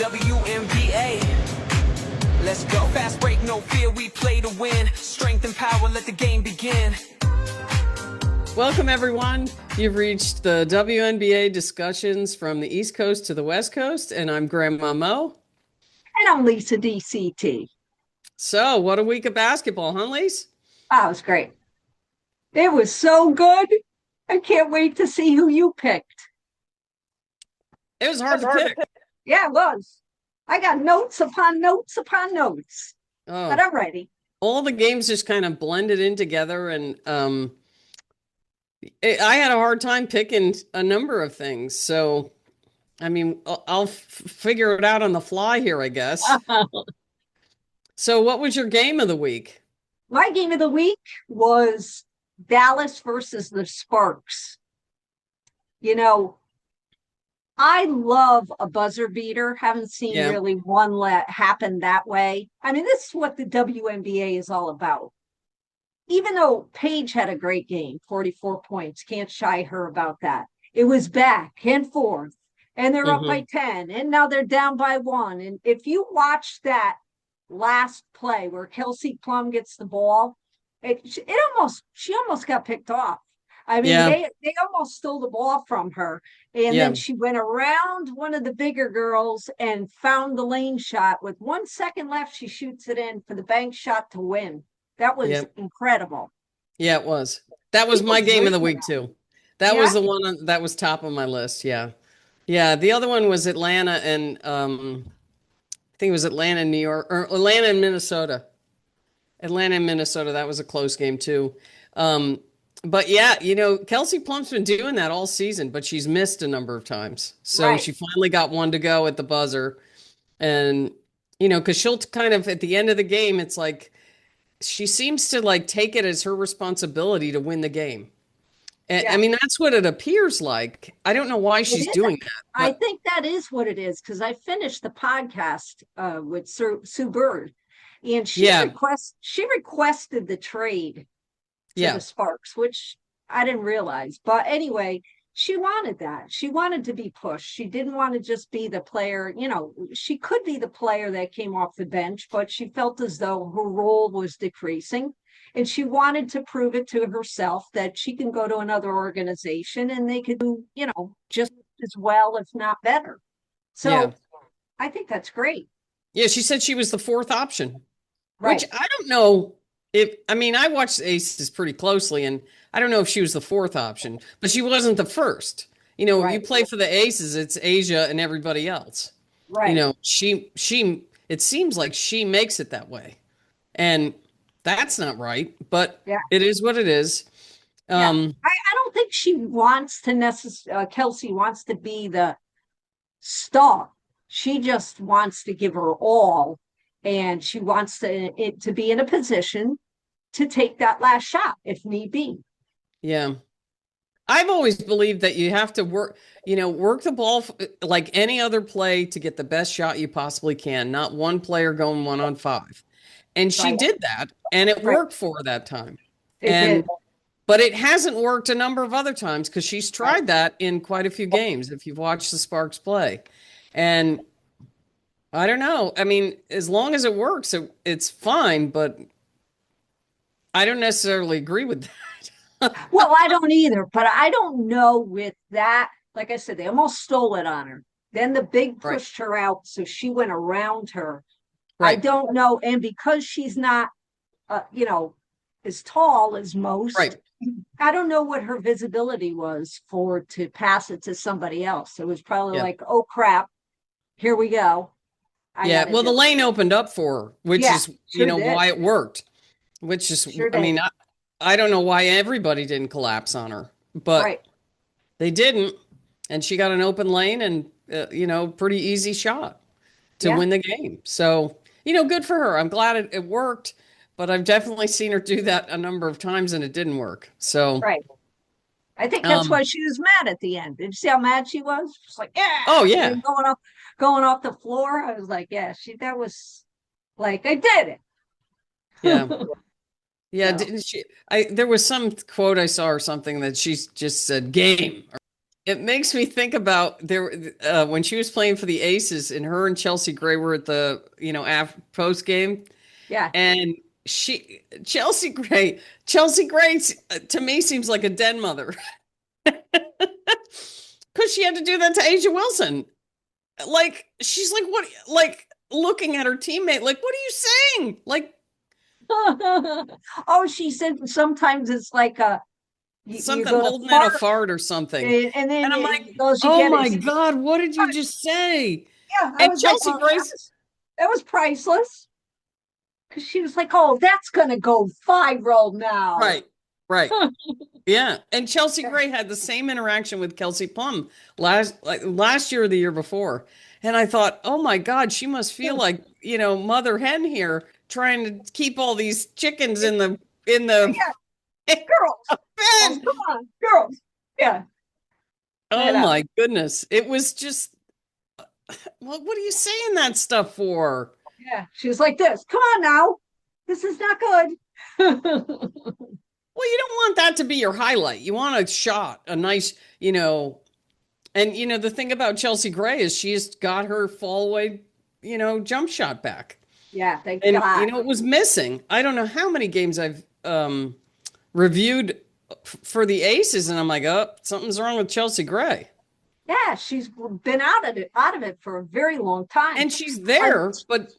WNBA. Let's go. Fast break, no fear, we play to win. Strength and power, let the game begin. Welcome, everyone. You've reached the WNBA discussions from the East Coast to the West Coast, and I'm Grandma Mo. And I'm Lisa DCT. So, what a week of basketball, huh, Lisa? Oh, it was great. It was so good. I can't wait to see who you picked. It was hard to pick. Yeah, it was. I got notes upon notes upon notes. Oh, but I'm ready. All the games just kind of blended in together, and I had a hard time picking a number of things. So, I mean, I'll figure it out on the fly here, I guess. So, what was your game of the week? My game of the week was Dallas versus the Sparks. You know, I love a buzzer beater. Haven't seen really one happen that way. I mean, this is what the WNBA is all about. Even though Paige had a great game, 44 points, can't shy her about that. It was back and forth, and they're up by 10, and now they're down by 1. And if you watch that last play where Kelsey Plum gets the ball, she almost got picked off. I mean, they almost stole the ball from her. And then she went around one of the bigger girls and found the lane shot. With 1 second left, she shoots it in for the bank shot to win. That was incredible. Yeah, it was. That was my game of the week, too. That was the one that was top of my list. Yeah. Yeah. The other one was Atlanta and I think it was Atlanta and New York, or Atlanta and Minnesota. Atlanta and Minnesota. That was a close game, too. But yeah, you know, Kelsey Plum's been doing that all season, but she's missed a number of times. So she finally got one to go at the buzzer. And, you know, because she'll kind of, at the end of the game, it's like, she seems to like take it as her responsibility to win the game. And I mean, that's what it appears like. I don't know why she's doing that. I think that is what it is, because I finished the podcast with Sue Bird, and she requested the trade to the Sparks, which I didn't realize. But anyway, she wanted that. She wanted to be pushed. She didn't want to just be the player. You know, she could be the player that came off the bench, but she felt as though her role was decreasing. And she wanted to prove it to herself that she can go to another organization and they could do, you know, just as well, if not better. So I think that's great. Yeah, she said she was the fourth option, which I don't know. I watched the Aces pretty closely, and I don't know if she was the fourth option, but she wasn't the first. You know, you play for the Aces, it's Asia and everybody else. Right. You know, she it seems like she makes it that way. And that's not right, but it is what it is. I don't think she wants to Kelsey wants to be the star. She just wants to give her all. And she wants to be in a position to take that last shot if need be. Yeah. I've always believed that you have to work the ball like any other play to get the best shot you possibly can, not one player going 1-on-5. And she did that, and it worked for her that time. But it hasn't worked a number of other times because she's tried that in quite a few games, if you've watched the Sparks play. And I don't know. I mean, as long as it works, it's fine, but I don't necessarily agree with that. Well, I don't either, but I don't know with that. Like I said, they almost stole it on her. Then the big pushed her out, so she went around her. I don't know. And because she's not, as tall as most, I don't know what her visibility was to pass it to somebody else. It was probably like, oh, crap, here we go. Well, the lane opened up for her, which is, why it worked, which is, I don't know why everybody didn't collapse on her, but they didn't. And she got an open lane and, pretty easy shot to win the game. So, good for her. I'm glad it worked, but I've definitely seen her do that a number of times and it didn't work. So, I think that's why she was mad at the end. Did you see how mad she was? She's like, oh yeah, going off the floor. I was like, that was like, I did it. Didn't she? There was some quote I saw or something that she just said game. it makes me think about there when she was playing for the Aces, and her and Chelsea Gray were at the after post game, Yeah. and Chelsea Gray to me seems like a den mother because she had to do that to Asia Wilson. Like she's like what like looking at her teammate like what are you saying like Oh, she said sometimes it's like you're something gonna holding in a fart, fart or something. and then And I'm like, it goes, you oh get it. my God, what did you just say? Yeah, I And was like, Chelsea well, Grace, that was priceless. Because she was like, oh, that's gonna go viral now. right, right. Yeah. And Chelsea Gray had the same interaction with Kelsey Plum last year or the year before. And I thought, oh my God, she must feel like, mother hen here trying to keep all these chickens in the Yeah, girls, girls, bed. come on, girls. Yeah, Oh my goodness. It was just, well, what are you saying that stuff for? yeah. She was like this. Come on now, this is not good. Well, you don't want that to be your highlight. You want a shot, a nice, and the thing about Chelsea Gray is she's got her fall away, jump shot back. Yeah, thank And God. it was missing. I don't know how many games I've reviewed for the Aces, and I'm like, oh, something's wrong with Chelsea Gray. Yeah, she's been out of it for a very long time. And she's there, but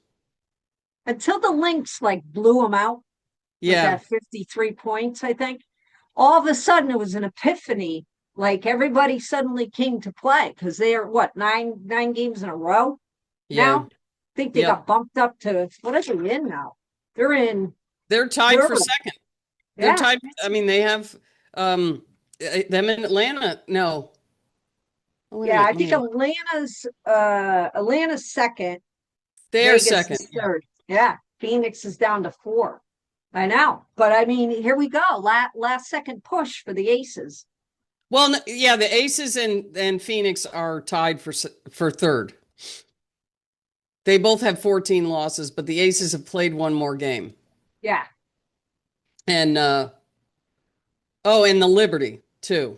until the Lynx like blew them out with yeah, that 53 points, I think. All of a sudden it was an epiphany. Like everybody suddenly came to play because they are what, nine games in a row yeah, now? I think they got bumped up to what are they in now? They're tied third. for second. They're Yeah. tied. I mean, they have them in Atlanta. No. Oh, wait a Yeah, minute, I think Atlanta's second. they're Vegas second. is third. Yeah. Phoenix is down to 4. I know. But I mean, here we go. Last second push for the Aces. Well, yeah, the Aces and Phoenix are tied for third. They both have 14 losses, but the Aces have played one more game. Yeah. And and the Liberty too.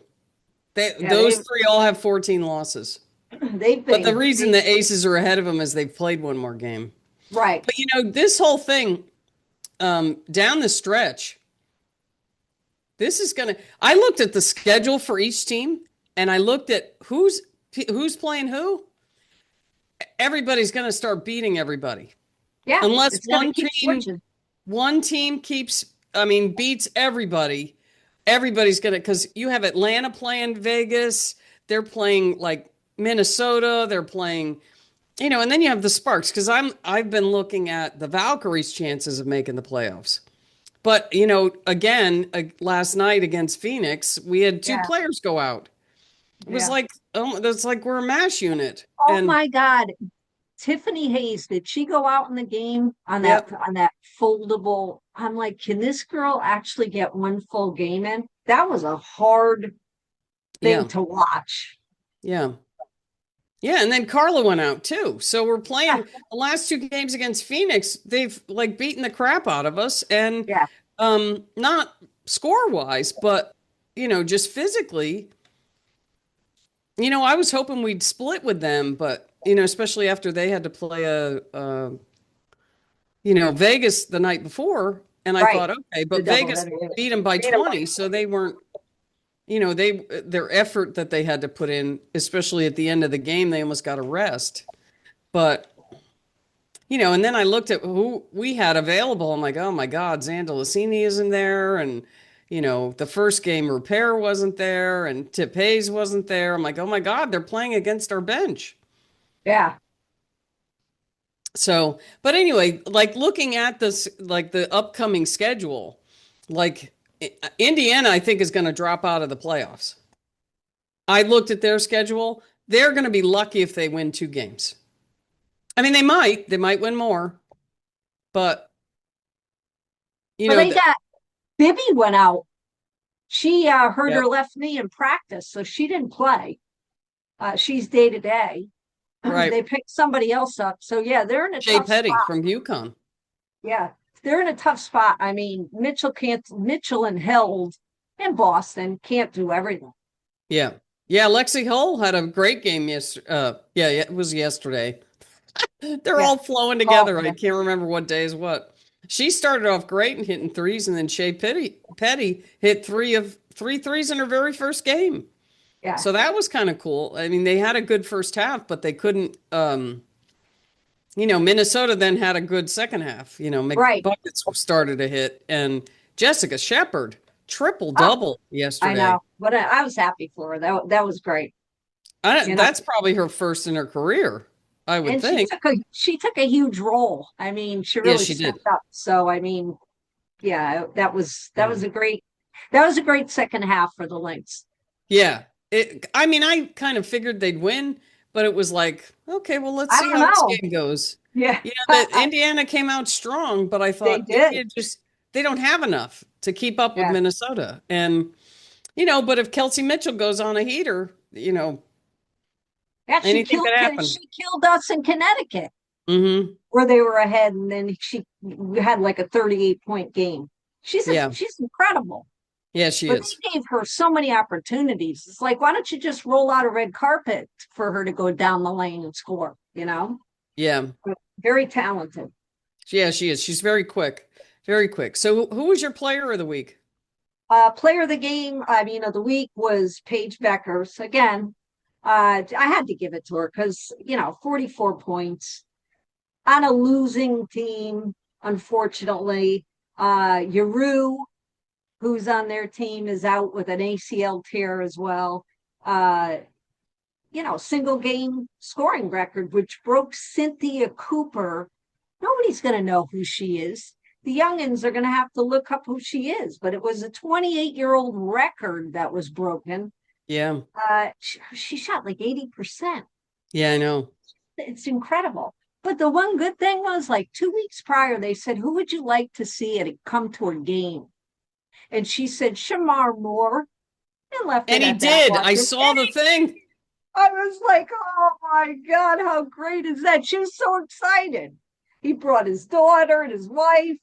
Those three all have 14 losses. But the reason the Aces are ahead of them is they've played one more game. Right. But this whole thing down the stretch, this is gonna. I looked at the schedule for each team, and I looked at who's playing who. Everybody's gonna start beating everybody. Yeah. Unless one team beats everybody. Everybody's gonna, because you have Atlanta playing Vegas. They're playing like Minnesota. They're playing, and then you have the Sparks. Because I've been looking at the Valkyries' chances of making the playoffs. But again, last night against Phoenix, we had two players go out. It was like, oh, that's like we're a mash unit. Oh my God. Tiffany Hayes, did she go out in the game on that foldable? I'm like, can this girl actually get one full game in? That was a hard thing to watch. Yeah. Yeah, and then Carla went out too. So we're playing the last 2 games against Phoenix. They've like beaten the crap out of us, and not score wise, but just physically. I was hoping we'd split with them, but especially after they had to play Vegas the night before, and I thought, okay, but Vegas beat them by 20, so they weren't. Their effort that they had to put in, especially at the end of the game, they almost got a rest. But, and then I looked at who we had available. I'm like, oh my God, Zandalicini isn't there. And, the first game Repair wasn't there and Tip Hayes wasn't there. I'm like, oh my God, they're playing against our bench. Yeah. So, but anyway, like looking at this, like the upcoming schedule, like Indiana, I think is going to drop out of the playoffs. I looked at their schedule. They're going to be lucky if they win 2 games. I mean, they might win more, but they got Bibby went out. She hurt her left knee in practice, so she didn't play. She's day to day. Right. They picked somebody else up. So yeah, they're in a Jay tough Petty spot. from UConn. Yeah, they're in a tough spot. I mean, Mitchell and Held and Boston can't do everything. Yeah. Yeah, Lexi Hull had a great game yesterday. Yeah, it was yesterday. They're Yeah. all flowing Oh, together. I yeah. can't remember what day is what. She started off great and hitting threes, and then Petty hit three threes in her very first game. Yeah. So that was kind of cool. I mean, they had a good first half, but they couldn't. Minnesota then had a good second half. Right. McBuckets started to hit, and Jessica Shepard triple Oh, double I yesterday. know. But I was happy for her. That was great. You know, That's probably her first in her career, I would and think. she took a huge role. I mean, she Yeah, really she did. stepped up. So I mean, yeah, that Yeah. was a great second half for the Lynx. Yeah. I mean, I kind of figured they'd win, but it was like, okay, well, let's I see don't how this know. game goes. Yeah, That Indiana came out strong, but I they thought did. they don't have enough to keep up with Yeah. Minnesota. And, but if Kelsey Mitchell goes on a heater, Yeah, anything could happen. she killed us in Connecticut Hmm. where they were ahead, and then she had like a 38-point game. Yeah. She's incredible. Yeah, she But is. they gave her so many opportunities. It's like, why don't you just roll out a red carpet for her to go down the lane and score? Yeah. But very talented. Yeah, she is. She's very quick. Very quick. So who was your player of the week? Player of the game, I mean, of the week was Paige Bueckers. Again, I had to give it to her because 44 points on a losing team. Unfortunately, Yaru, who's on their team, is out with an ACL tear as well. Single game scoring record, which broke Cynthia Cooper. Nobody's going to know who she is. The youngins are going to have to look up who she is, but it was a 28-year-old record that was broken. Yeah. She shot like 80%. Yeah, I know. It's incredible. But the one good thing was, like 2 weeks prior, they said, who would you like to see come to a game? And she said, Shamar Moore, and left it And he at that. did. I saw the thing. I was like, oh my God, how great is that? She was so excited. He brought his daughter and his wife.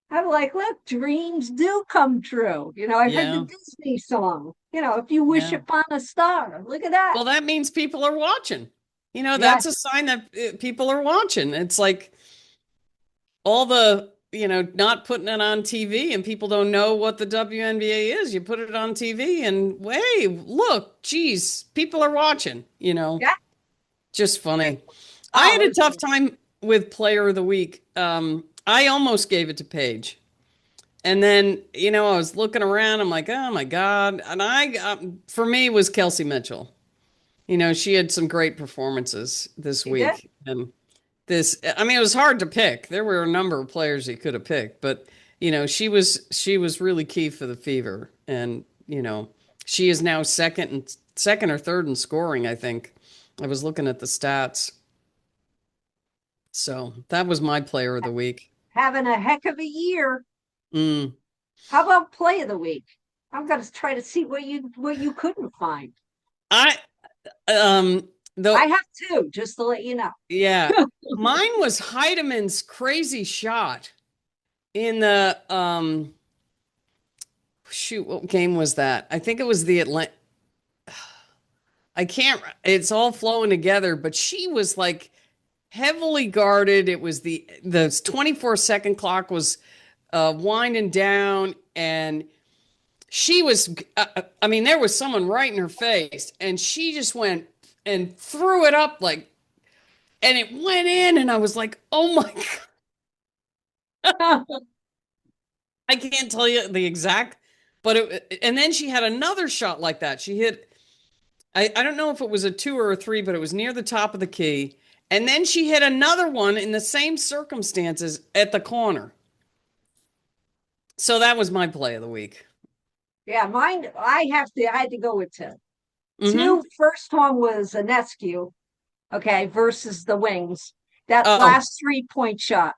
I'm like, look, dreams do come true. I heard Yeah. the Disney song, if you wish Yeah. upon a star. Look at that. Well, that means people are watching. Yeah, That's a sign that people are watching. It's like all the, not putting it on TV and people don't know what the WNBA is. You put it on TV and, hey, look, geez, people are watching, yeah. just funny. I Oh, had a tough time with player of the week. I almost gave it to Paige. And then, I was looking around. I'm like, oh my God. And for me, it was Kelsey Mitchell. She had some great performances this she did. week. And I mean, it was hard to pick. There were a number of players he could have picked, but, she was really key for the Fever. And, she is now second or third in scoring, I think. I was looking at the stats. So that was my player of the week. Having a heck of a year. Mm. How about play of the week? I'm going to try to see what you couldn't find. I have two, just to let you know. Yeah. Mine was Heidemann's crazy shot in the what game was that? I think it was the Atlanta. It's all flowing together, but she was like heavily guarded. It was the 24-second clock was winding down, and she was, I mean, there was someone right in her face, and she just went and threw it up and it went in, and I was like, oh my God. I can't tell you the exact, and then she had another shot like that. She hit, I don't know if it was a 2 or a 3, but it was near the top of the key. And then she hit another one in the same circumstances at the corner. So that was my play of the week. Yeah, mine, I had to go with 2. Mm-hmm. First one was Anescu, okay, versus the Wings. That last 3-point shot.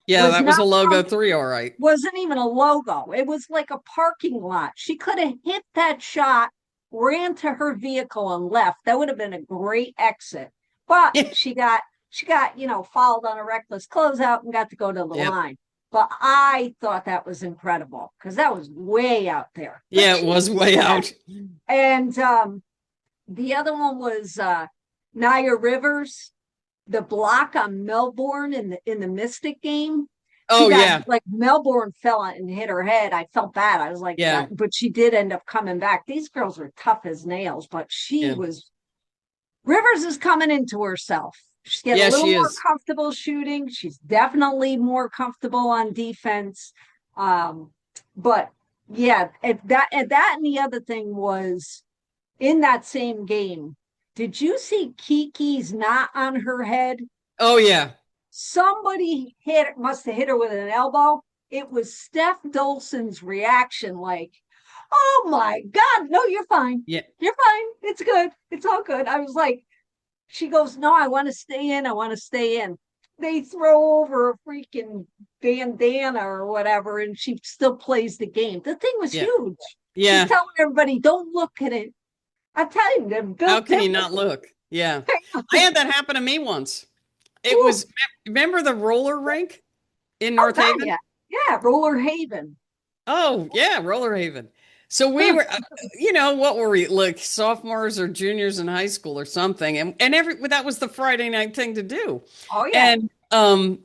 Yeah, that was a logo 3, all right. Wasn't even a logo. It was like a parking lot. She could have hit that shot, ran to her vehicle and left. That would have been a great exit. But she got, fouled on a reckless closeout and got to go to the line. But I thought that was incredible because that was way out there. Yeah, it was way out. And The other one was Nia Rivers, the block on Melbourne in the Mystic game. She Oh got yeah. like Melbourne fell and hit her head. I felt bad. I was like, Yeah. but she did end up coming back. These girls were tough as nails, but Yeah. Rivers is coming into herself. She's getting Yeah, a little she more is. comfortable shooting. She's definitely more comfortable on defense. But yeah, that and the other thing was in that same game. Did you see Kiki's knot on her head? Oh yeah. Somebody must have hit her with an elbow. It was Steph Dolson's reaction, like, oh my God, no, you're fine. Yeah. You're fine. It's good. It's all good. I was like, she goes, no, I want to stay in. I want to stay in. They throw over a freaking bandana or whatever, and she still plays the game. The thing was Yeah. huge. Yeah. She's telling everybody, don't look at it. I'm telling you, they're built How can you different. not look? Yeah. I had that happen to me once. It Ooh. was, remember the roller rink in Oh, North God, Haven? yeah. Yeah, Roller Haven. Oh, yeah, Roller Haven. So we were, what were we, like sophomores or juniors in high school or something? And that was the Friday night thing to do. Oh, yeah. And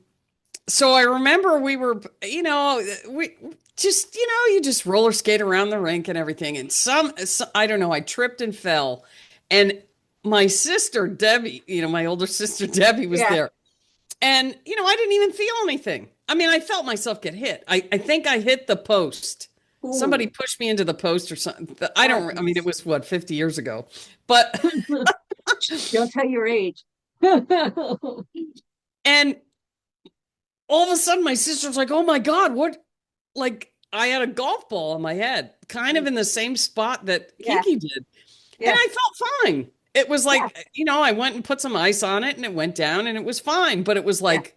so I remember we were, we just, you just roller skate around the rink and everything. And I don't know, I tripped and fell. And my sister, Debbie, my older sister, Debbie was Yeah. there. And, I didn't even feel anything. I mean, I felt myself get hit. I think I hit the post. Ooh. Somebody pushed me into the post or something. I mean, it was what, 50 years ago. But Don't tell your age. and all of a sudden my sister's like, oh my God, what? Like I had a golf ball on my head, kind of in the same spot that Yeah. Kiki did. Yeah. And I felt fine. It was like, Yeah. I went and put some ice on it and it went down and it was fine. But it was like,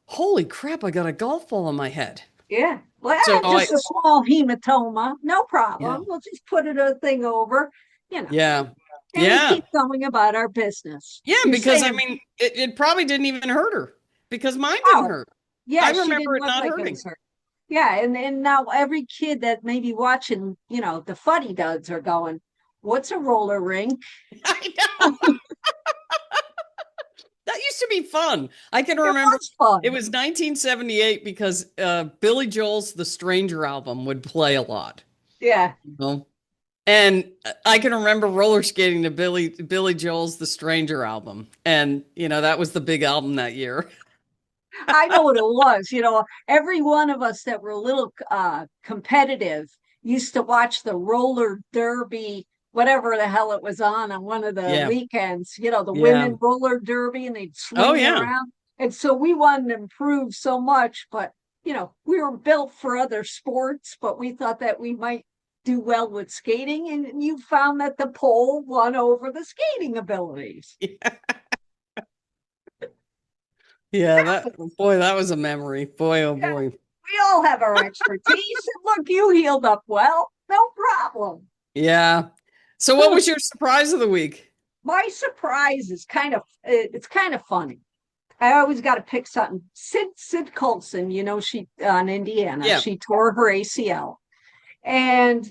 holy crap, I got a golf ball on my head. Yeah. Well, So just a small hematoma. No problem. Yeah. We'll just put a thing over, Yeah. and we keep going about our business. Yeah, You're because saying, I mean, it probably didn't even hurt her because mine oh, didn't hurt. yeah, I she remember didn't it look not like it hurting. was her. Yeah, and now every kid that may be watching, the fuddy duds are going, what's a roller rink? I know. That used to be fun. I can remember it was 1978 because Billy Joel's The Stranger album would play a lot. Yeah. And I can remember roller skating to Billy Joel's The Stranger album. And, that was the big album that year. I know what it was. Every one of us that were a little competitive used to watch the roller derby, whatever the hell it was on one of the weekends, the women roller derby, and they'd swing around. And so we wanted to improve so much, but, we were built for other sports, but we thought that we might do well with skating. And you found that the pole won over the skating abilities. Yeah, that was a memory. Boy, oh boy. We all have our expertise. And look, you healed up well. No problem. Yeah. So what was your surprise of the week? My surprise is it's kind of funny. I always got to pick something. Sid Colson, she on Indiana, she tore her ACL. And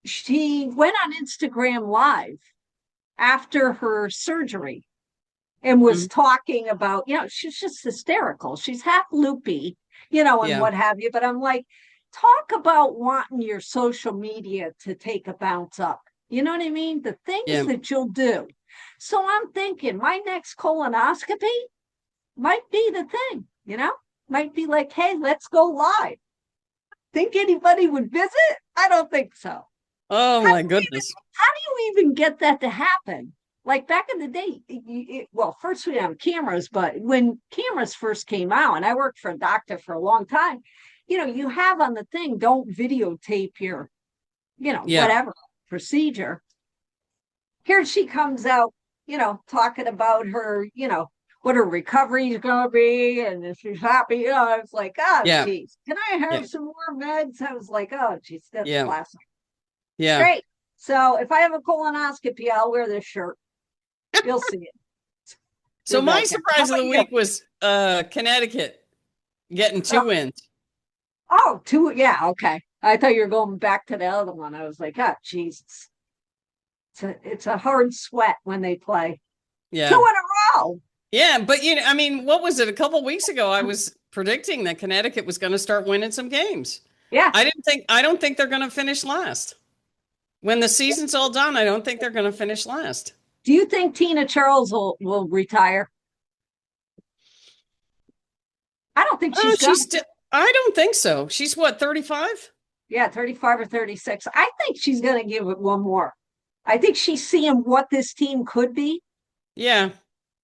she went on Instagram Live after her surgery and was talking about, she's just hysterical. She's half loopy, and what have you. But I'm like, talk about wanting your social media to take a bounce up. You know what I mean? The things that you'll do. So I'm thinking my next colonoscopy might be the thing, might be like, hey, let's go live. Think anybody would visit? I don't think so. Oh, my goodness. How do you even get that to happen? Like back in the day, first we have cameras, but when cameras first came out, and I worked for a doctor for a long time, you have on the thing, don't videotape your, whatever procedure. Here she comes out, talking about her, what her recovery is going to be, and if she's happy. I was like, geez, can I have some more meds? I was like, oh, geez, that's classic. Yeah. Great. So if I have a colonoscopy, I'll wear this shirt. You'll see it. So my surprise of the week was Connecticut getting 2 wins. Oh, 2. Yeah. Okay. I thought you were going back to the other one. I was like, oh, Jesus. It's a hard sweat when they play. Yeah. 2 in a row. Yeah, but I mean, what was it? A couple of weeks ago, I was predicting that Connecticut was going to start winning some games. Yeah. I don't think they're going to finish last. When the season's all done, I don't think they're going to finish last. Do you think Tina Charles will retire? I don't think I don't think so. She's what, 35? Yeah, 35 or 36. I think she's going to give it one more. I think she's seeing what this team could be. Yeah.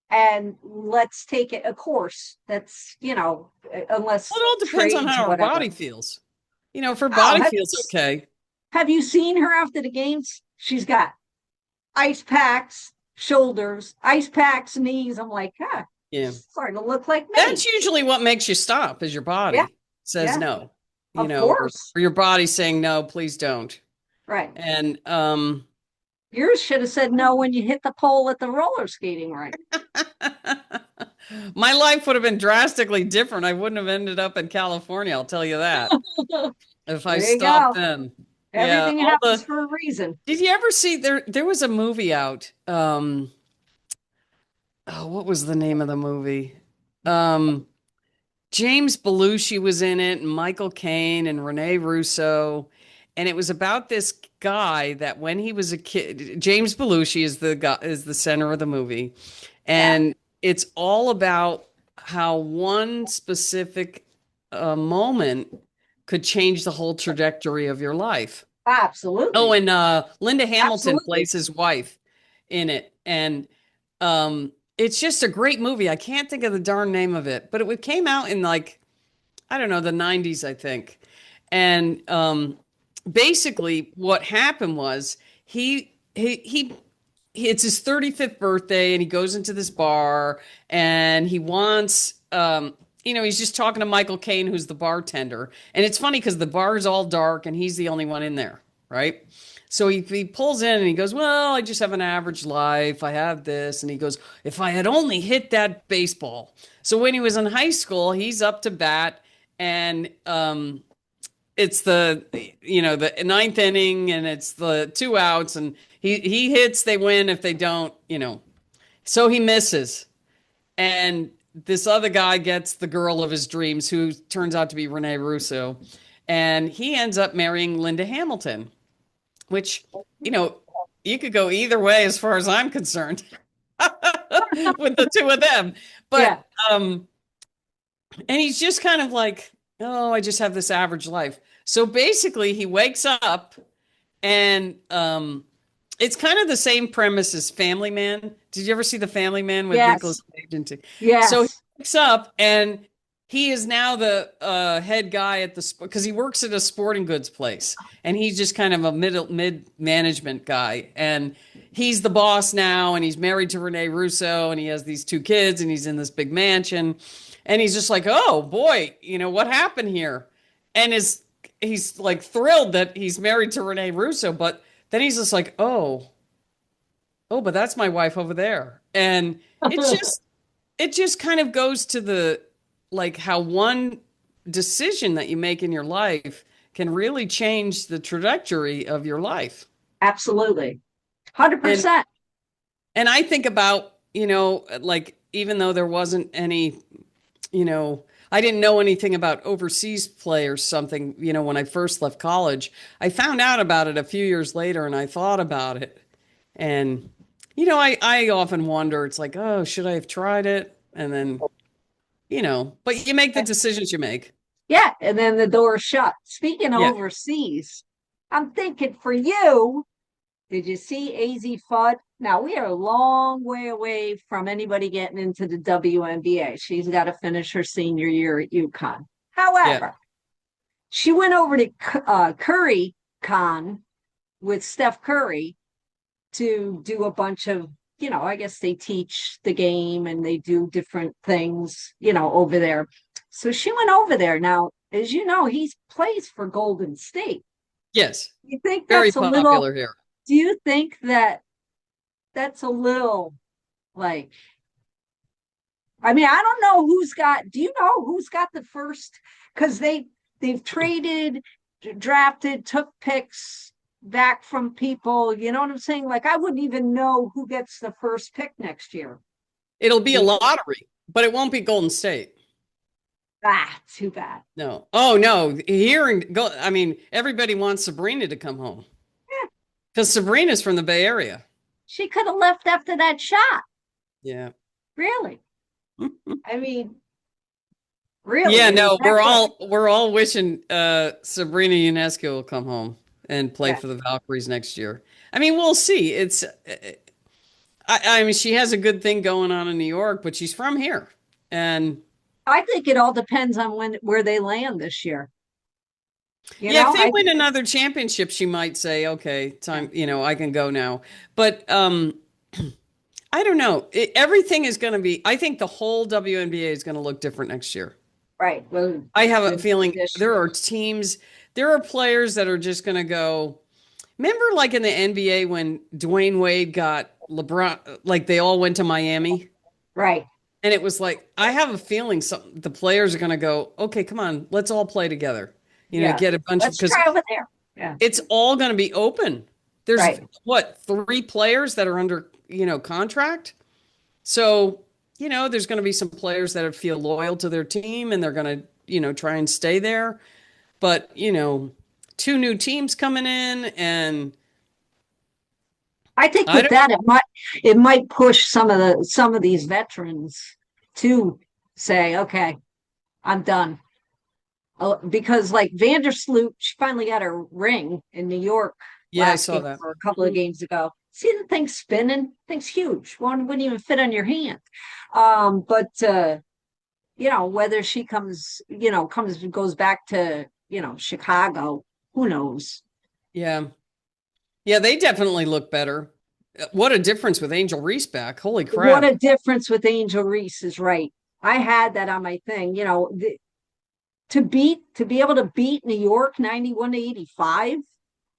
And let's take it a course. That's, unless Well, it all depends on how her body feels. If her body feels okay. Have you seen her after the games? She's got ice packs, shoulders, ice packs, knees. I'm like, yeah, starting to look like me. That's usually what makes you stop, is your body says no. Of course. Or your body saying no, please don't. Right. And yours should have said no when you hit the pole at the roller skating rink. My life would have been drastically different. I wouldn't have ended up in California, I'll tell you that. If I stopped then. Everything happens for a reason. Did you ever see there was a movie out? What was the name of the movie? James Belushi was in it, and Michael Caine and Rene Russo. And it was about this guy that when he was a kid, James Belushi is the center of the movie. And it's all about how one specific moment could change the whole trajectory of your life. Absolutely. Oh, and Linda Hamilton plays his wife in it. And it's just a great movie. I can't think of the darn name of it, but it came out in the 90s, I think. And basically what happened was he it's his 35th birthday and he goes into this bar and he wants he's just talking to Michael Caine, who's the bartender. And it's funny because the bar is all dark and he's the only one in there, right? So he pulls in and he goes, well, I just have an average life. I have this. And he goes, if I had only hit that baseball. So when he was in high school, he's up to bat and it's the ninth inning and it's the 2 outs and he hits, they win. If they don't, so he misses. And this other guy gets the girl of his dreams, who turns out to be Rene Russo. And he ends up marrying Linda Hamilton, which, you could go either way as far as I'm concerned with the two of them. But, and he's just kind of like, oh, I just have this average life. So basically he wakes up and it's kind of the same premise as Family Man. Did you ever see the Family Man with Nicolas Cage? Yes. So he wakes up and he is now the head guy at because he works at a sporting goods place and he's just kind of a mid management guy. And he's the boss now and he's married to Rene Russo and he has these 2 kids and he's in this big mansion. And he's just like, oh boy, what happened here? And he's like thrilled that he's married to Rene Russo, but then he's just like, oh, but that's my wife over there. And it just kind of goes to the, how one decision that you make in your life can really change the trajectory of your life. Absolutely. 100%. And I think about, even though there wasn't any, I didn't know anything about overseas play or something, when I first left college. I found out about it a few years later and I thought about it. And, I often wonder, it's like, oh, should I have tried it? And then, but you make the decisions you make. Yeah. And then the door's shut. Speaking of overseas, I'm thinking for you, did you see AZ Fudd? Now, we are a long way away from anybody getting into the WNBA. She's got to finish her senior year at UConn. However, she went over to Curry Con with Steph Curry to do a bunch of, I guess they teach the game and they do different things, over there. So she went over there. Now, as you know, he plays for Golden State. Yes. You think very that's a popular little, here. Do you think that's a little I mean, I don't know do you know who's got the first, because they've traded, drafted, took picks back from people. You know what I'm saying? Like, I wouldn't even know who gets the first pick next year. It'll be a lottery, but it won't be Golden State. Too bad. No. Oh no. I mean, everybody wants Sabrina to come home. Yeah. Because Sabrina's from the Bay Area. She could have left after that shot. Yeah. Really? I mean, really? Yeah, I mean, no, we're all wishing Sabrina Ionescu will come home and play for the Valkyries next year. I mean, we'll see. I mean, she has a good thing going on in New York, but she's from here. And I think it all depends on where they land this year. If they win another championship, she might say, okay, time, I can go now. But I don't know. Everything is going to be, I think the whole WNBA is going to look different next year. Right. Well, I have a feeling there are players that are just going to go. Remember, like in the NBA when Dwayne Wade got LeBron, like they all went to Miami? Right. And it was like, I have a feeling the players are going to go, okay, come on, let's all play together. Get a bunch let's try over there. Yeah. It's all going to be open. There's 3 players that are under, contract. So, there's going to be some players that feel loyal to their team and they're going to, try and stay there. But, 2 new teams coming in, and I think with that it might push some of these veterans to say, okay, I'm done. Because like Vandersloot, she finally got her ring in New York. Yeah, I saw that for a couple of games ago. See the thing spinning? Thing's huge. One wouldn't even fit on your hand. But whether she goes back to Chicago, who knows? Yeah, they definitely look better. What a difference with Angel Reese back! Holy crap! What a difference with Angel Reese is right. I had that on my thing. To be able to beat New York 91-85,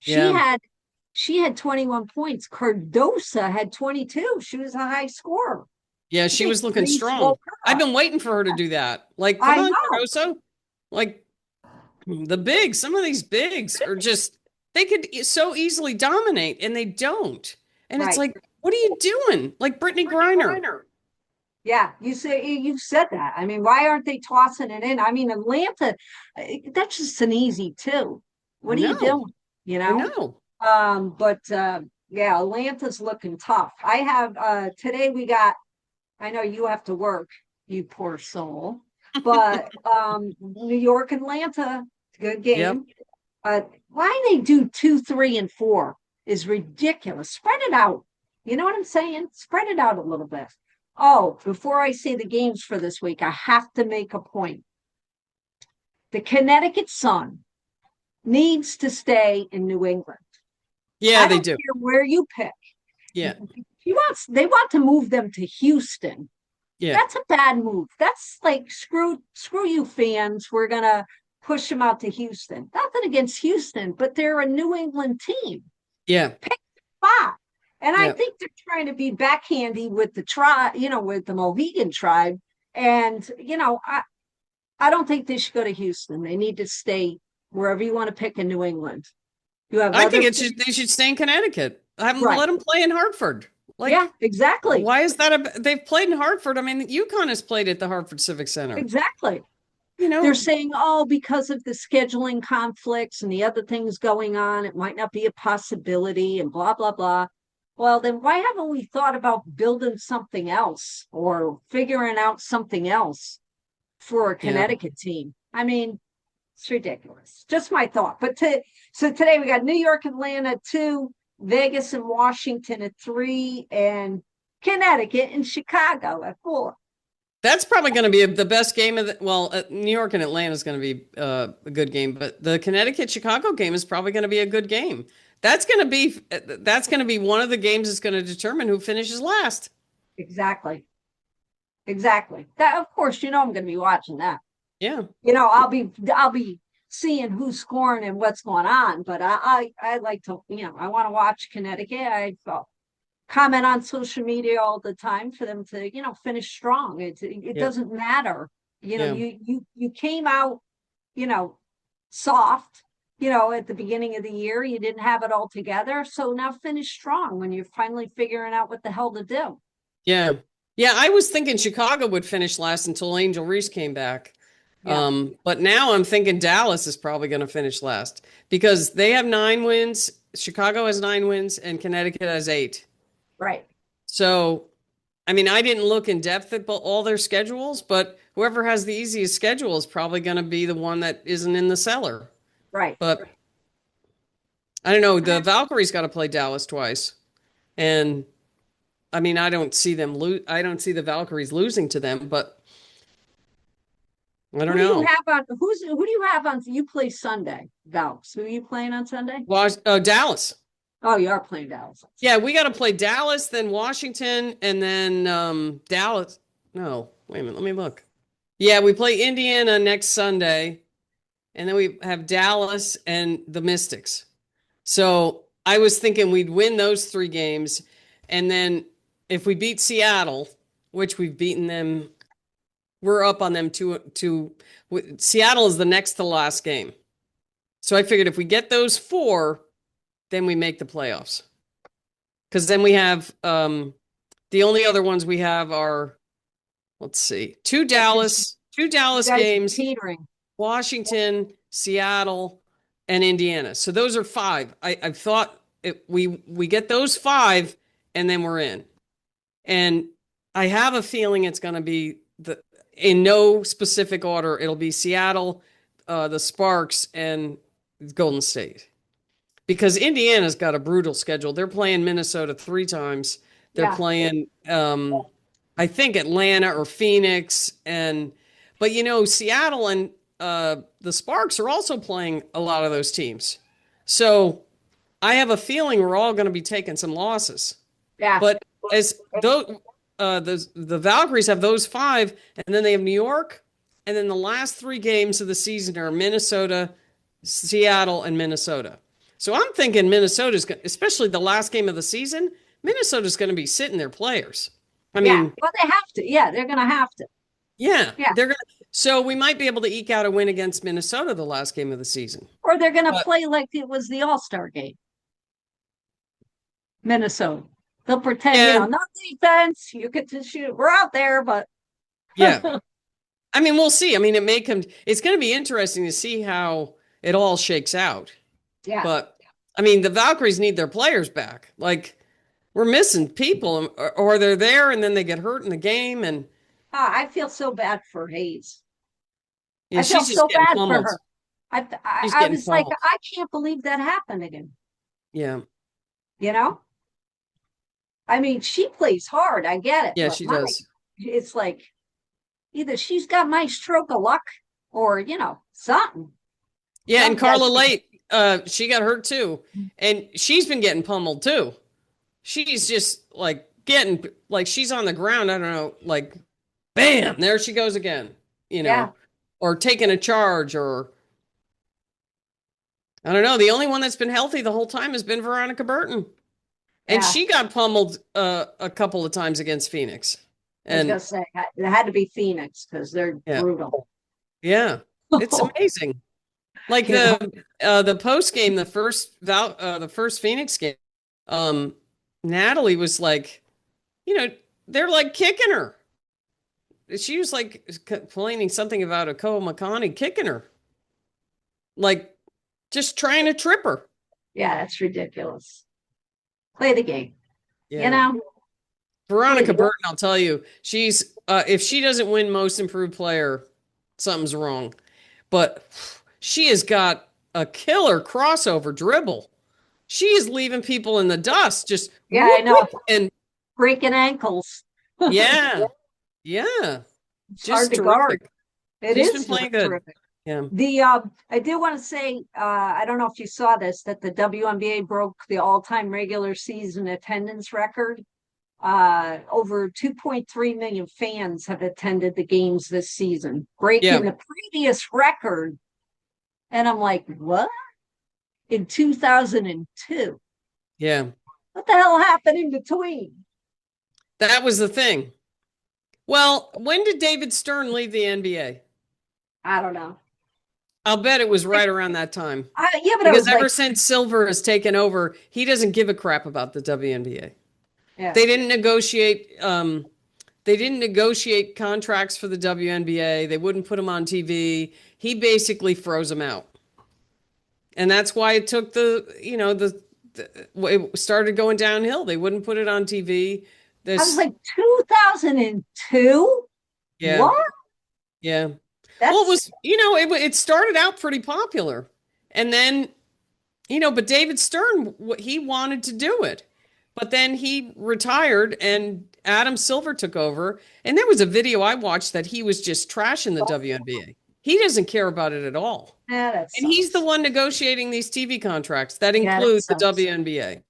she had 21 points. Cardosa had 22. She was a high scorer. Yeah, she was looking strong. I've been waiting for her to do that. Like, come on, Cardoso. Like some of these bigs are just, they could so easily dominate and they don't. And it's like, what are you doing? Like Brittany Griner. Yeah, you've said that. I mean, why aren't they tossing it in? I mean, Atlanta, that's just an easy 2. What are you doing? I know. Atlanta's looking tough. I have today I know you have to work, you poor soul. But New York, Atlanta, good game. Yep. Why they do 2, 3, and 4 is ridiculous. Spread it out. You know what I'm saying? Spread it out a little bit. Oh, before I say the games for this week, I have to make a point. The Connecticut Sun needs to stay in New England. Yeah, they do. Care where you pick. Yeah. They want to move them to Houston. Yeah. That's a bad move. That's like, screw you fans. We're going to push them out to Houston. Nothing against Houston, but they're a New England team. Yeah. Pick the spot. And I think they're trying to be backhandy with the tribe, with the Mohegan tribe. And, I don't think they should go to Houston. They need to stay wherever you want to pick in New England. I think they should stay in Connecticut. Let them play in Hartford. Yeah, exactly. Why is that? They've played in Hartford. I mean, UConn has played at the Hartford Civic Center. Exactly. They're saying, because of the scheduling conflicts and the other things going on, it might not be a possibility and blah, blah, blah. Well, then why haven't we thought about building something else or figuring out something else for a Connecticut team? I mean, it's ridiculous. Just my thought. But so today we got New York, Atlanta 2, Vegas and Washington at 3, and Connecticut and Chicago at 4. That's probably going to be the best game of New York and Atlanta is going to be a good game, but the Connecticut-Chicago game is probably going to be a good game. That's going to be one of the games that's going to determine who finishes last. Exactly. That, of course, I'm going to be watching that. Yeah. I'll be seeing who's scoring and what's going on, but I like to, I want to watch Connecticut. I comment on social media all the time for them to, finish strong. It doesn't matter. You came out, soft. at the beginning of the year, you didn't have it all together. So now finish strong when you're finally figuring out what the hell to do. Yeah. Yeah. I was thinking Chicago would finish last until Angel Reese came back. Yeah. But now I'm thinking Dallas is probably going to finish last because they have 9 wins. Chicago has 9 wins and Connecticut has 8. Right. So, I mean, I didn't look in depth at all their schedules, but whoever has the easiest schedule is probably going to be the one that isn't in the cellar. Right. But I don't know. The Valkyries got to play Dallas twice. And I mean, I don't see them I don't see the Valkyries losing to them, but I don't know. Who do you have on? You play Sunday, Valks. Who are you playing on Sunday? Dallas. Oh, you are playing Dallas. Yeah, we got to play Dallas, then Washington, and then Dallas. No, wait a minute. Let me look. Yeah, we play Indiana next Sunday, and then we have Dallas and the Mystics. So I was thinking we'd win those 3 games, and then if we beat Seattle, which we've beaten them, we're up on them to Seattle is the next to last game. So I figured if we get those 4, then we make the playoffs. Because then we have the only other ones we have are, let's see, 2 Dallas games, teetering. Washington, Seattle, and Indiana. So those are 5. I thought we get those 5 and then we're in. And I have a feeling it's going to be in no specific order. It'll be Seattle, the Sparks, and Golden State. Because Indiana's got a brutal schedule. They're playing Minnesota 3 times. They're playing, I think, Atlanta or Phoenix. But Seattle and the Sparks are also playing a lot of those teams. So I have a feeling we're all going to be taking some losses. Yeah. But as though the Valkyries have those 5, and then they have New York, and then the last 3 games of the season are Minnesota, Seattle, and Minnesota. So I'm thinking Minnesota's, especially the last game of the season, Minnesota's going to be sitting their players. I mean, well, they have to. Yeah, they're going to have to. Yeah, they're going to. So we might be able to eke out a win against Minnesota the last game of the season. Or they're going to play like it was the All-Star game. Minnesota. They'll pretend, no defense. You get to shoot. We're out there, but. Yeah. I mean, we'll see. I mean, it may come. It's going to be interesting to see how it all shakes out. Yeah. But I mean, the Valkyries need their players back. Like, we're missing people, or they're there and then they get hurt in the game. And I feel so bad for Hayes. Yeah, I feel so bad pummeled. for her. I was like, I can't believe that happened again. Yeah. I mean, she plays hard. I get it. Yeah, she does. It's like either she's got my stroke of luck or, something. Yeah, and Carla Late, she got hurt too. And she's been getting pummeled too. She's just like she's on the ground. I don't know, like, bam, there she goes again, or taking a charge, or I don't know. The only one that's been healthy the whole time has been Veronica Burton. And she got pummeled a couple of times against Phoenix. And I was going to say, it had to be Phoenix because they're brutal. Yeah, it's amazing. Like the post game, the first Phoenix game, Natalie was like, they're like kicking her. She was like complaining something about Akoa Makani kicking her, like just trying to trip her. Yeah, that's ridiculous. Play the game. Yeah. Veronica Burton, I'll tell you, she's if she doesn't win most improved player, something's wrong. But she has got a killer crossover dribble. She is leaving people in the dust, just I know, and breaking ankles. Yeah. It's hard to guard. She's been playing good. Terrific. Yeah. I do want to say, I don't know if you saw this, that the WNBA broke the all-time regular season attendance record. Over 2.3 million fans have attended the games this season, breaking the previous record. And I'm like, what? In 2002. Yeah. What the hell happened in between? That was the thing. Well, when did David Stern leave the NBA? I don't know. I'll bet it was right around that time. Yeah, but I Because was ever like, since Silver has taken over, he doesn't give a crap about the WNBA. yeah. They didn't negotiate. They didn't negotiate contracts for the WNBA. They wouldn't put them on TV. He basically froze them out, and that's why it took it started going downhill. They wouldn't put it on TV. I was This, like 2002. yeah, What? yeah. Well, it That's was, it started out pretty popular, and then, but David Stern, he wanted to do it. But then he retired and Adam Silver took over. And there was a video I watched that he was just trashing the WNBA. He doesn't care about it at all. that And he's the sucks. one negotiating these TV contracts that Yeah, that include the sucks. WNBA.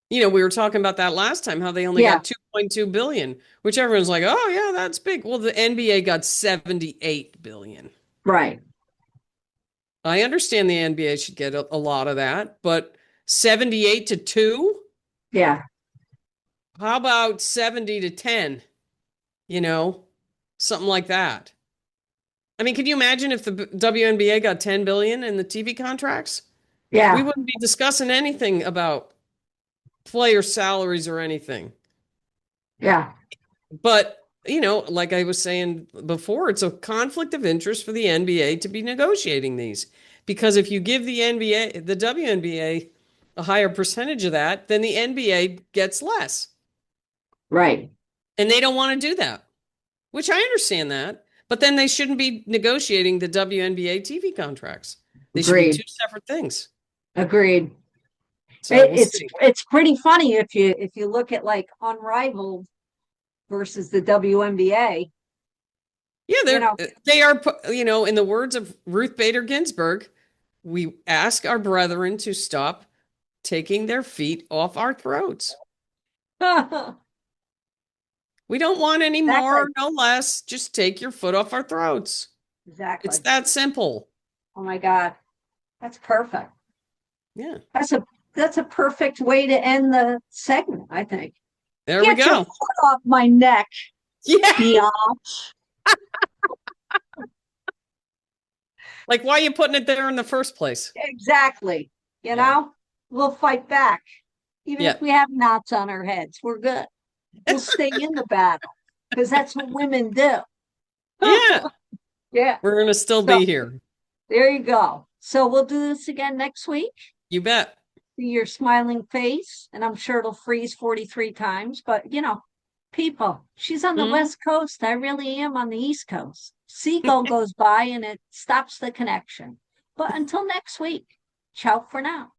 We were talking about that last time, how they only Yeah. got 2.2 billion, which everyone's like, oh yeah, that's big. Well, the NBA got 78 billion. Right. I understand the NBA should get a lot of that, but 78 to 2? Yeah. How about 70 to 10? Something like that. I mean, can you imagine if the WNBA got 10 billion in the TV contracts? We Yeah. wouldn't be discussing anything about player salaries or anything. Yeah. But, like I was saying before, it's a conflict of interest for the NBA to be negotiating these. Because if you give the WNBA a higher percentage of that, then the NBA gets less. Right. And they don't want to do that, which I understand that. But then they shouldn't be negotiating the WNBA TV contracts. They should be Agreed. two separate things. Agreed. So we'll It's see. it's pretty funny if you look at like Unrivaled versus the WNBA. Yeah, they are, in the words of Ruth Bader Ginsburg, we ask our brethren to stop taking their feet off our throats. We don't want any more, no less. Just take your foot off our throats. Exactly. It's that simple. Oh my God. That's perfect. Yeah. That's a perfect way to end the segment, I think. There Get we your go. foot off my neck. Yeah. Biatch. Like, why are you putting it there in the first place? Exactly. You know, we'll fight back. Even if we have knots on our heads, we're good. We'll stay in the battle because that's what women do. Yeah. Yeah. We're going to still be here. There you go. So we'll do this again next week. You bet. See your smiling face, and I'm sure it'll freeze 43 times. But, people, she's on the West Coast. I really am on the East Coast. Seagull goes by and it stops the connection. But until next week, ciao for now.